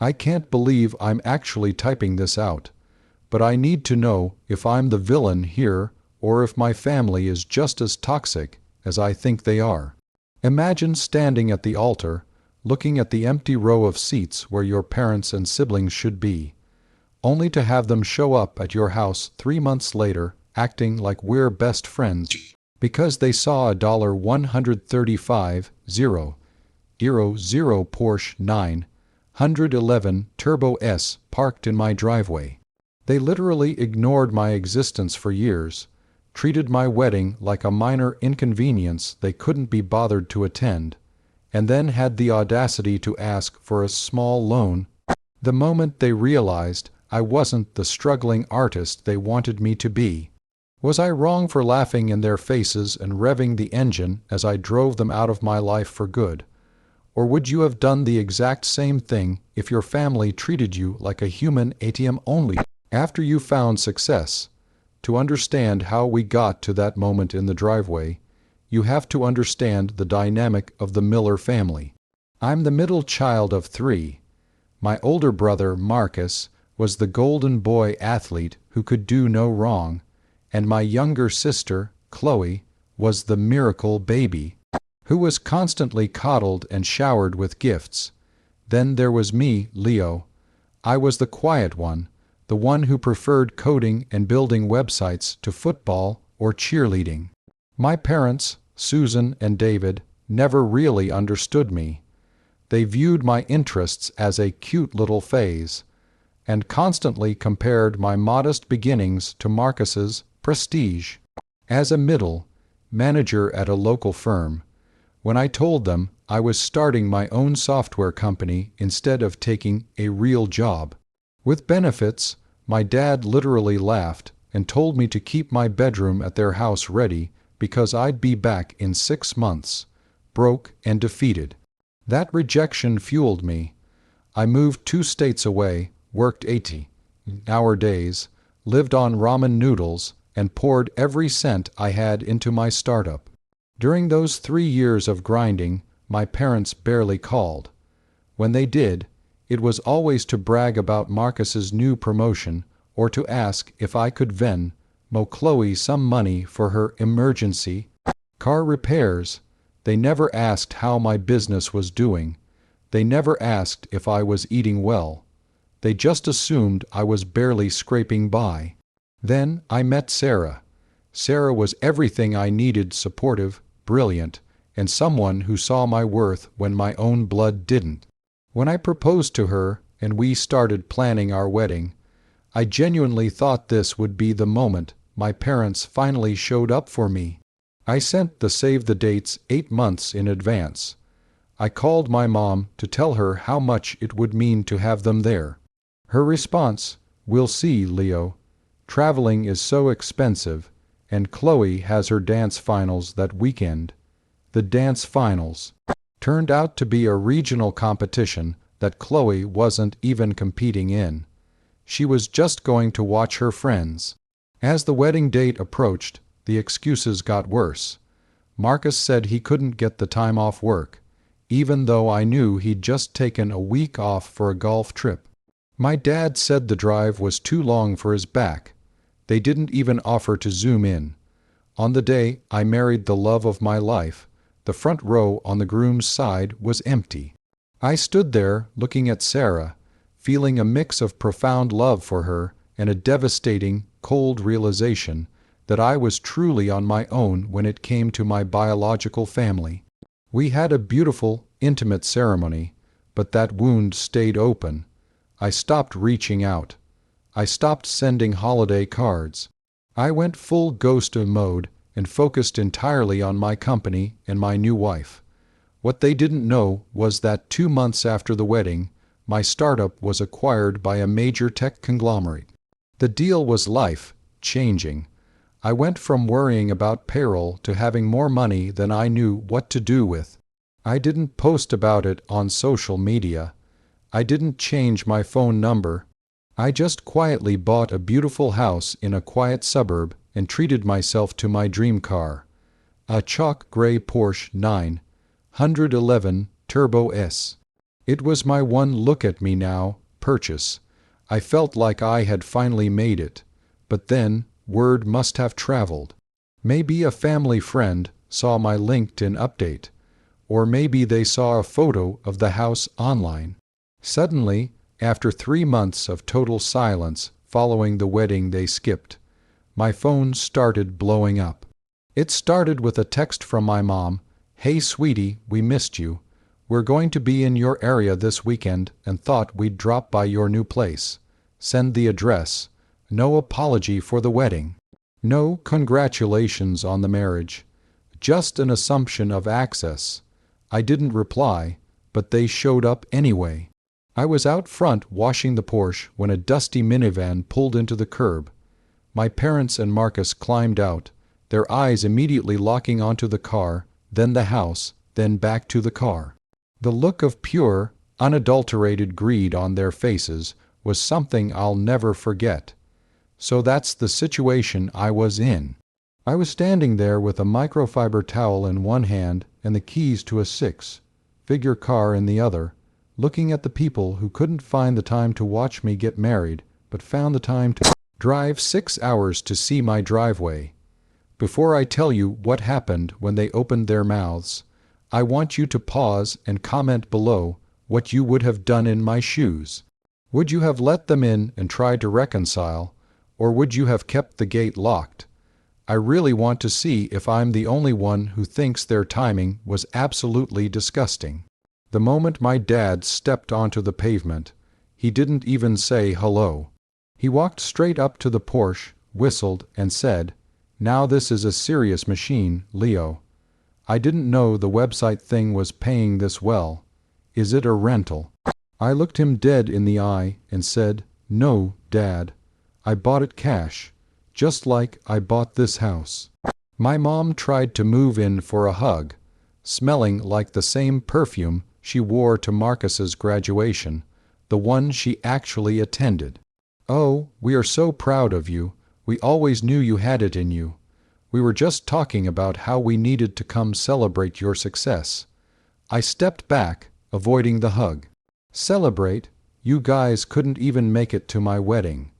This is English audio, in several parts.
I can't believe I'm actually typing this out, but I need to know if I'm the villain here or if my family is just as toxic as I think they are. Imagine standing at the altar, looking at the empty row of seats where your parents and siblings should be, only to have them show up at your house 3 months later acting like we're best friends because they saw a $135,000 Porsche 911 Turbo S parked in my driveway. They literally ignored my existence for years, treated my wedding like a minor inconvenience they couldn't be bothered to attend, and then had the audacity to ask for a small loan the moment they realized I wasn't the struggling artist they wanted me to be. Was I wrong for laughing in their faces and revving the engine as I drove them out of my life for good? Or would you have done the exact same thing if your family treated you like a human ATM only? After you found success, to understand how we got to that moment in the driveway, you have to understand the dynamic of the Miller family. I'm the middle child of 3. My older brother, Marcus, was the golden boy athlete who could do no wrong, and my younger sister, Chloe, was the miracle baby, who was constantly coddled and showered with gifts. Then there was me, Leo. I was the quiet one, the one who preferred coding and building websites to football or cheerleading. My parents, Susan and David, never really understood me. They viewed my interests as a cute little phase, and constantly compared my modest beginnings to Marcus's prestige. As a middle manager at a local firm, when I told them I was starting my own software company instead of taking a real job with benefits, my dad literally laughed and told me to keep my bedroom at their house ready because I'd be back in 6 months, broke and defeated. That rejection fueled me. I moved 2 states away, worked 80-hour days, lived on ramen noodles, and poured every cent I had into my startup. During those 3 years of grinding, my parents barely called. When they did, it was always to brag about Marcus's new promotion or to ask if I could Venmo Chloe some money for her emergency car repairs. They never asked how my business was doing. They never asked if I was eating well. They just assumed I was barely scraping by. Then I met Sarah. Sarah was everything I needed: supportive, brilliant, and someone who saw my worth when my own blood didn't. When I proposed to her and we started planning our wedding, I genuinely thought this would be the moment my parents finally showed up for me. I sent the save the dates 8 months in advance. I called my mom to tell her how much it would mean to have them there. Her response, "We'll see, Leo. Traveling is so expensive, and Chloe has her dance finals that weekend." The dance finals turned out to be a regional competition that Chloe wasn't even competing in. She was just going to watch her friends. As the wedding date approached, the excuses got worse. Marcus said he couldn't get the time off work, even though I knew he'd just taken a week off for a golf trip. My dad said the drive was too long for his back. They didn't even offer to zoom in. On the day I married the love of my life, the front row on the groom's side was empty. I stood there looking at Sarah, feeling a mix of profound love for her and a devastating, cold realization that I was truly on my own when it came to my biological family. We had a beautiful, intimate ceremony, but that wound stayed open. I stopped reaching out. I stopped sending holiday cards. I went full ghost mode and focused entirely on my company and my new wife. What they didn't know was that 2 months after the wedding, my startup was acquired by a major tech conglomerate. The deal was life-changing. I went from worrying about payroll to having more money than I knew what to do with. I didn't post about it on social media. I didn't change my phone number. I just quietly bought a beautiful house in a quiet suburb and treated myself to my dream car, a chalk gray Porsche 911 Turbo S. It was my one look at me now purchase. I felt like I had finally made it. But then, word must have traveled. Maybe a family friend saw my LinkedIn update. Or maybe they saw a photo of the house online. Suddenly, after 3 months of total silence following the wedding they skipped, my phone started blowing up. It started with a text from my mom. "Hey sweetie, we missed you. We're going to be in your area this weekend and thought we'd drop by your new place. Send the address. No apology for the wedding. No congratulations on the marriage. Just an assumption of access." I didn't reply, but they showed up anyway. I was out front washing the Porsche when a dusty minivan pulled into the curb. My parents and Marcus climbed out, their eyes immediately locking onto the car, then the house, then back to the car. The look of pure, unadulterated greed on their faces was something I'll never forget. So that's the situation I was in. I was standing there with a microfiber towel in one hand and the keys to a six-figure car in the other, looking at the people who couldn't find the time to watch me get married, but found the time to drive 6 hours to see my driveway. Before I tell you what happened when they opened their mouths, I want you to pause and comment below what you would have done in my shoes. Would you have let them in and tried to reconcile, or would you have kept the gate locked? I really want to see if I'm the only one who thinks their timing was absolutely disgusting. The moment my dad stepped onto the pavement, he didn't even say hello. He walked straight up to the Porsche, whistled, and said, "Now this is a serious machine, Leo. I didn't know the website thing was paying this well. Is it a rental?" I looked him dead in the eye and said, "No, Dad. I bought it cash. Just like I bought this house." My mom tried to move in for a hug, smelling like the same perfume she wore to Marcus's graduation, the one she actually attended. "Oh, we are so proud of you. We always knew you had it in you. We were just talking about how we needed to come celebrate your success." I stepped back, avoiding the hug. "Celebrate? You guys couldn't even make it to my wedding.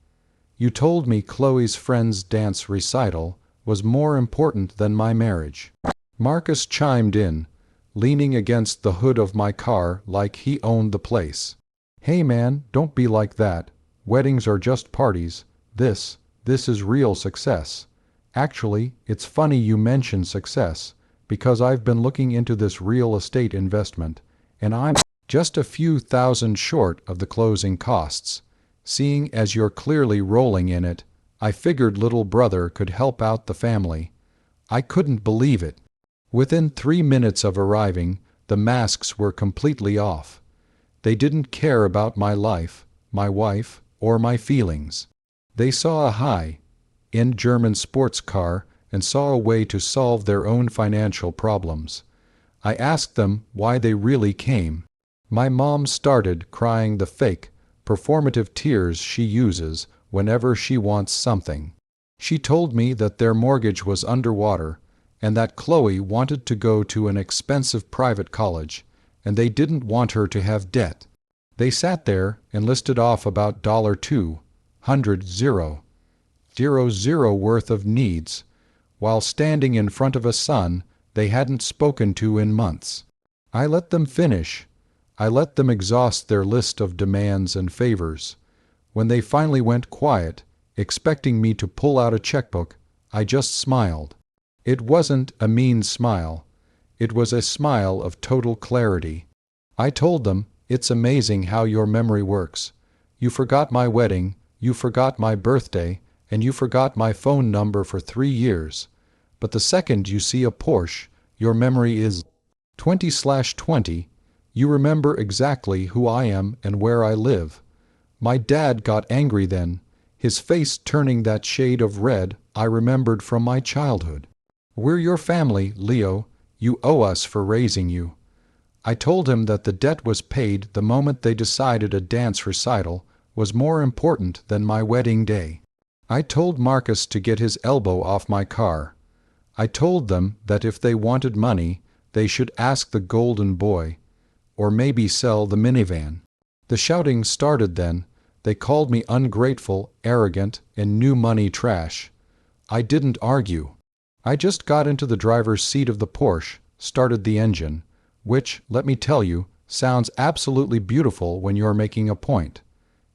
You told me Chloe's friend's dance recital was more important than my marriage." Marcus chimed in, leaning against the hood of my car like he owned the place. "Hey man, don't be like that. Weddings are just parties. This is real success. Actually, it's funny you mention success, because I've been looking into this real estate investment, and I'm just a few thousand short of the closing costs. Seeing as you're clearly rolling in it, I figured little brother could help out the family." I couldn't believe it. Within 3 minutes of arriving, the masks were completely off. They didn't care about my life, my wife, or my feelings. They saw a high-end German sports car and saw a way to solve their own financial problems. I asked them why they really came. My mom started crying the fake, performative tears she uses whenever she wants something. She told me that their mortgage was underwater and that Chloe wanted to go to an expensive private college, and they didn't want her to have debt. They sat there and listed off about $200,000 worth of needs, while standing in front of a son they hadn't spoken to in months. I let them finish. I let them exhaust their list of demands and favors. When they finally went quiet, expecting me to pull out a checkbook, I just smiled. It wasn't a mean smile. It was a smile of total clarity. I told them, "It's amazing how your memory works. You forgot my wedding, you forgot my birthday, and you forgot my phone number for 3 years. But the second you see a Porsche, your memory is 20/20. You remember exactly who I am and where I live." My dad got angry then, his face turning that shade of red I remembered from my childhood. "We're your family, Leo. You owe us for raising you." I told him that the debt was paid the moment they decided a dance recital was more important than my wedding day. I told Marcus to get his elbow off my car. I told them that if they wanted money, they should ask the golden boy. or maybe sell the minivan. The shouting started then. They called me ungrateful, arrogant, and new money trash. I didn't argue. I just got into the driver's seat of the Porsche, started the engine, which, let me tell you, sounds absolutely beautiful when you're making a point,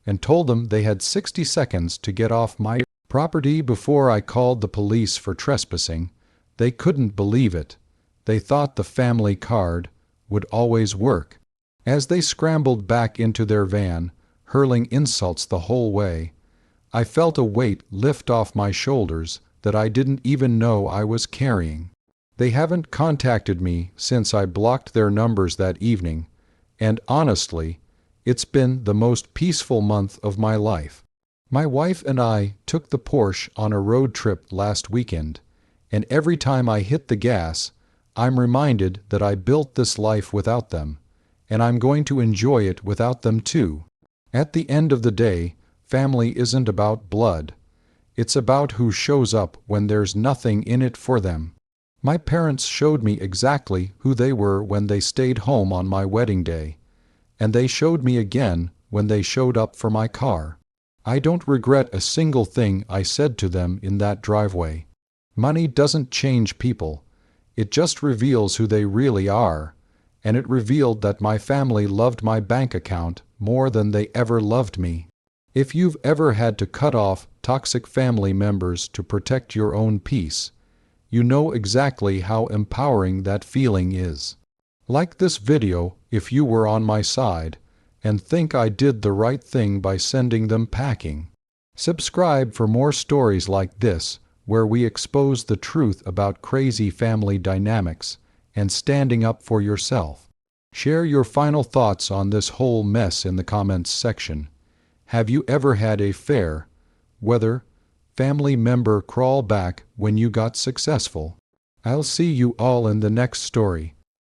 and told them they had 60 seconds to get off my property before I called the police for trespassing. They couldn't believe it. They thought the family card would always work. As they scrambled back into their van, hurling insults the whole way, I felt a weight lift off my shoulders that I didn't even know I was carrying. They haven't contacted me since I blocked their numbers that evening, and honestly, it's been the most peaceful month of my life. My wife and I took the Porsche on a road trip last weekend, and every time I hit the gas, I'm reminded that I built this life without them, and I'm going to enjoy it without them too. At the end of the day, family isn't about blood. It's about who shows up when there's nothing in it for them. My parents showed me exactly who they were when they stayed home on my wedding day, and they showed me again when they showed up for my car. I don't regret a single thing I said to them in that driveway. Money doesn't change people. It just reveals who they really are, and it revealed that my family loved my bank account more than they ever loved me. If you've ever had to cut off toxic family members to protect your own peace, you know exactly how empowering that feeling is. Like this video if you were on my side and think I did the right thing by sending them packing. Subscribe for more stories like this where we expose the truth about crazy family dynamics and standing up for yourself. Share your final thoughts on this whole mess in the comments section. Have you ever had a fair, whether family member crawl back when you got successful? I'll see you all in the next story.